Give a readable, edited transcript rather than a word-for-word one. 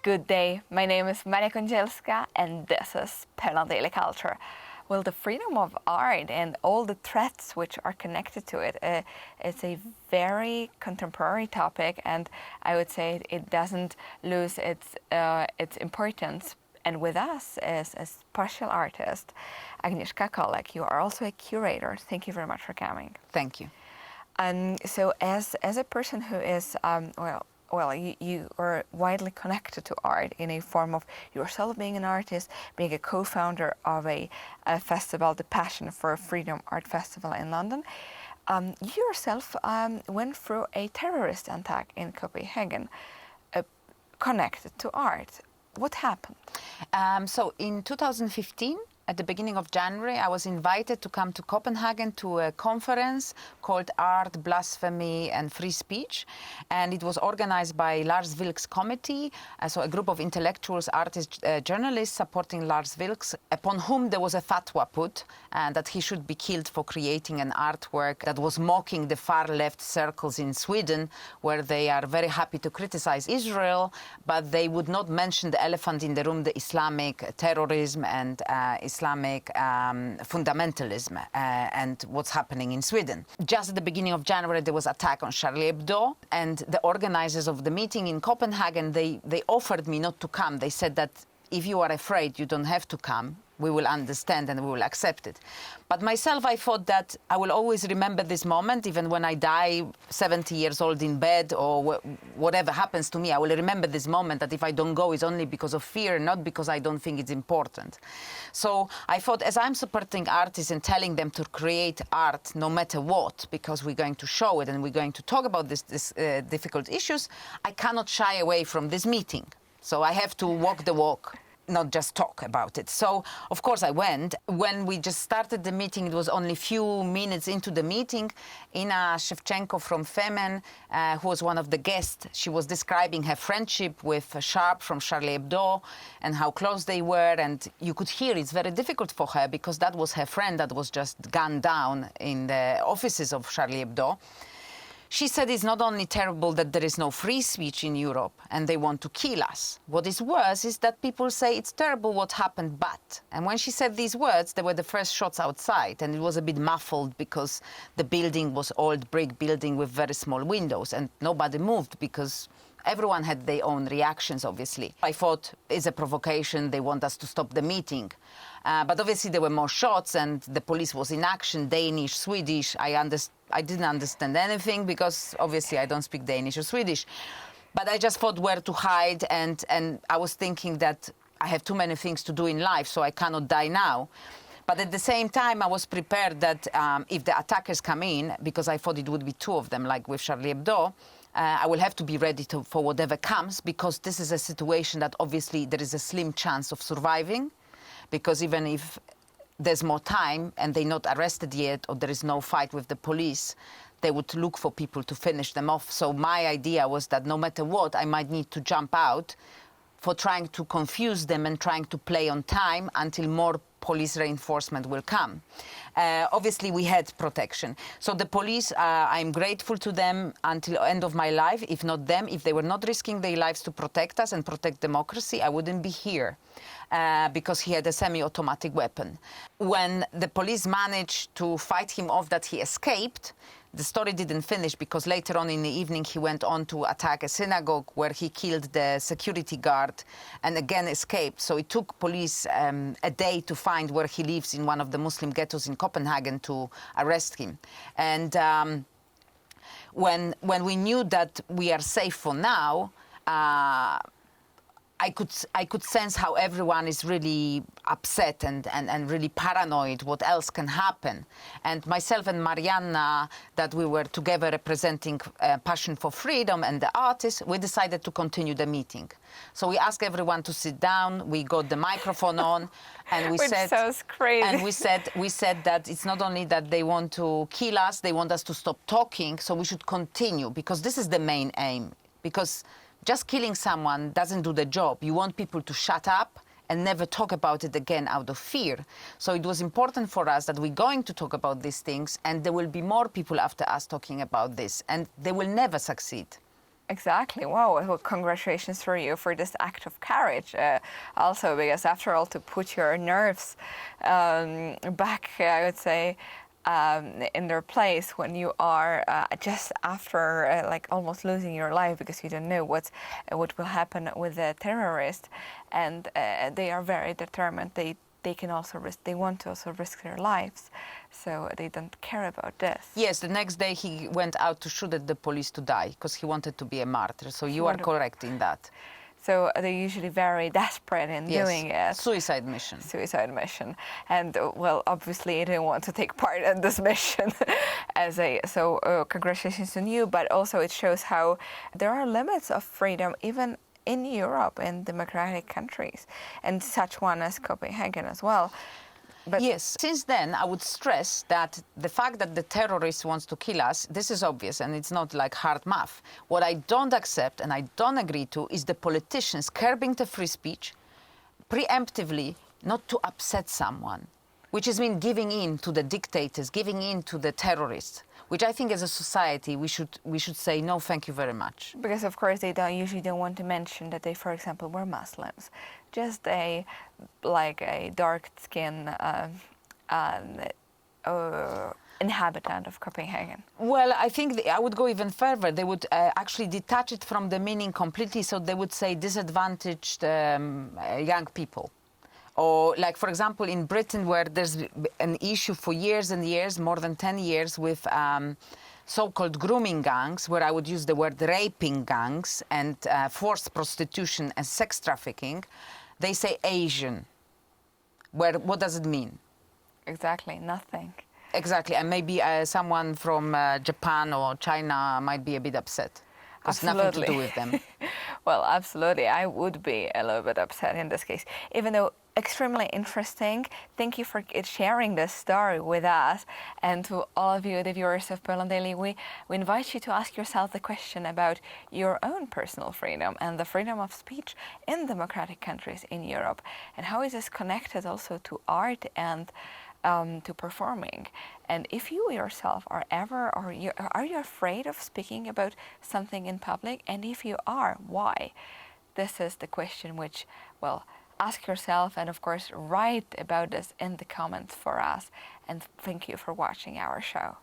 Good day, my name is Maria Kondzielska and this is Penal Daily Culture. Well, the freedom of art and all the threats which are connected to it, it's a very contemporary topic, and I would say it doesn't lose its importance. And with us is a special artist, Agnieszka Kolek. You are also a curator. Thank you very much for coming. Thank you. So as a person who is, you are widely connected to art in a form of yourself being an artist, being a co-founder of a festival, the Passion for Freedom Art Festival in London. You yourself went through a terrorist attack in Copenhagen connected to art. What happened? So in 2015, at the beginning of January, I was invited to come to Copenhagen to a conference called Art, Blasphemy and Free Speech. And it was organized by Lars Vilks Committee, so a group of intellectuals, artists, journalists supporting Lars Vilks, upon whom there was a fatwa put that he should be killed for creating an artwork that was mocking the far-left circles in Sweden, where they are very happy to criticize Israel, but they would not mention the elephant in the room, the Islamic terrorism and Islamic fundamentalism and what's happening in Sweden. Just at the beginning of January, there was an attack on Charlie Hebdo, and the organizers of the meeting in Copenhagen, they offered me not to come. They said that if you are afraid, you don't have to come. We will understand and we will accept it. But myself, I thought that I will always remember this moment, even when I die 70 years old in bed or whatever happens to me, I will remember this moment that if I don't go, it's only because of fear, not because I don't think it's important. So I thought, as I'm supporting artists and telling them to create art no matter what, because we're going to show it and we're going to talk about these difficult issues, I cannot shy away from this meeting. So I have to walk the walk, not just talk about it. So, of course, I went. When we just started the meeting, it was only a few minutes into the meeting. Ina Shevchenko from Femen, who was one of the guests, she was describing her friendship with Sharp from Charlie Hebdo and how close they were. And you could hear it's very difficult for her because that was her friend that was just gunned down in the offices of Charlie Hebdo. She said it's not only terrible that there is no free speech in Europe and they want to kill us. What is worse is that people say it's terrible what happened, but. And when she said these words, there were the first shots outside, and it was a bit muffled because the building was old brick building with very small windows, and nobody moved because everyone had their own reactions, obviously. I thought it's a provocation, they want us to stop the meeting. But obviously there were more shots and the police was in action, Danish, Swedish. I didn't understand anything because obviously I don't speak Danish or Swedish. But I just thought where to hide, and I was thinking that I have too many things to do in life, so I cannot die now. But at the same time, I was prepared that if the attackers come in, because I thought it would be two of them, like with Charlie Hebdo, I will have to be ready for whatever comes, because this is a situation that obviously there is a slim chance of surviving, because even if there's more time and they're not arrested yet or there is no fight with the police, they would look for people to finish them off. So my idea was that no matter what, I might need to jump out for trying to confuse them and trying to play on time until more police reinforcement will come. Obviously, we had protection. So the police, I'm grateful to them until the end of my life. If not them, if they were not risking their lives to protect us and protect democracy, I wouldn't be here because he had a semi-automatic weapon. When the police managed to fight him off that he escaped, the story didn't finish because later on in the evening he went on to attack a synagogue where he killed the security guard and again escaped. So it took police a day to find where he lives in one of the Muslim ghettos in Copenhagen to arrest him. And when we knew that we are safe for now, I could sense how everyone is really upset and really paranoid what else can happen. And myself and Marianna, that we were together representing Passion for Freedom and the artists, we decided to continue the meeting. So we asked everyone to sit down, we got the microphone on, and we said... Which sounds crazy. And we said that it's not only that they want to kill us, they want us to stop talking, so we should continue, because this is the main aim. Because just killing someone doesn't do the job. You want people to shut up and never talk about it again out of fear. So it was important for us that we're going to talk about these things, and there will be more people after us talking about this, and they will never succeed. Exactly. Wow. Well, congratulations for you for this act of courage. Also, because after all, to put your nerves back, I would say, in their place when you are just after like almost losing your life because you don't know what will happen with the terrorist, and they are very determined. They can also risk. They want to also risk their lives, so they don't care about this. Yes, the next day he went out to shoot at the police to die because he wanted to be a martyr. So you are Wonderful. correct in that. So they're usually very desperate in doing it. Suicide mission. Suicide mission, and well, obviously, you didn't want to take part in this mission. Congratulations on you, but also it shows how there are limits of freedom even in Europe, in democratic countries, and such one as Copenhagen as well. But yes, since then I would stress that the fact that the terrorist wants to kill us, this is obvious and it's not like hard math. What I don't accept and I don't agree to is the politicians curbing the free speech preemptively not to upset someone, which has been giving in to the dictators, giving in to the terrorists, which I think as a society we should say no, thank you very much. because of course they usually don't want to mention that they, for example, were Muslims, just a dark skin inhabitant of Copenhagen. Well, I think I would go even further. They would actually detach it from the meaning completely, so they would say disadvantaged young people. Or like, for example, in Britain, where there's an issue for years and years, more than 10 years, with so-called grooming gangs, where I would use the word raping gangs and forced prostitution and sex trafficking, they say Asian. What does it mean? Exactly, nothing. Exactly, and maybe someone from Japan or China might be a bit upset. It's nothing to do with them. Well, absolutely. I would be a little bit upset in this case. Even though extremely interesting, thank you for sharing this story with us. And to all of you, the viewers of Poland Daily, we invite you to ask yourself the question about your own personal freedom and the freedom of speech in democratic countries in Europe. And how is this connected also to art and to performing? And if you yourself are you afraid of speaking about something in public? And if you are, why? This is the question which, well, ask yourself, and of course write about this in the comments for us. And thank you for watching our show.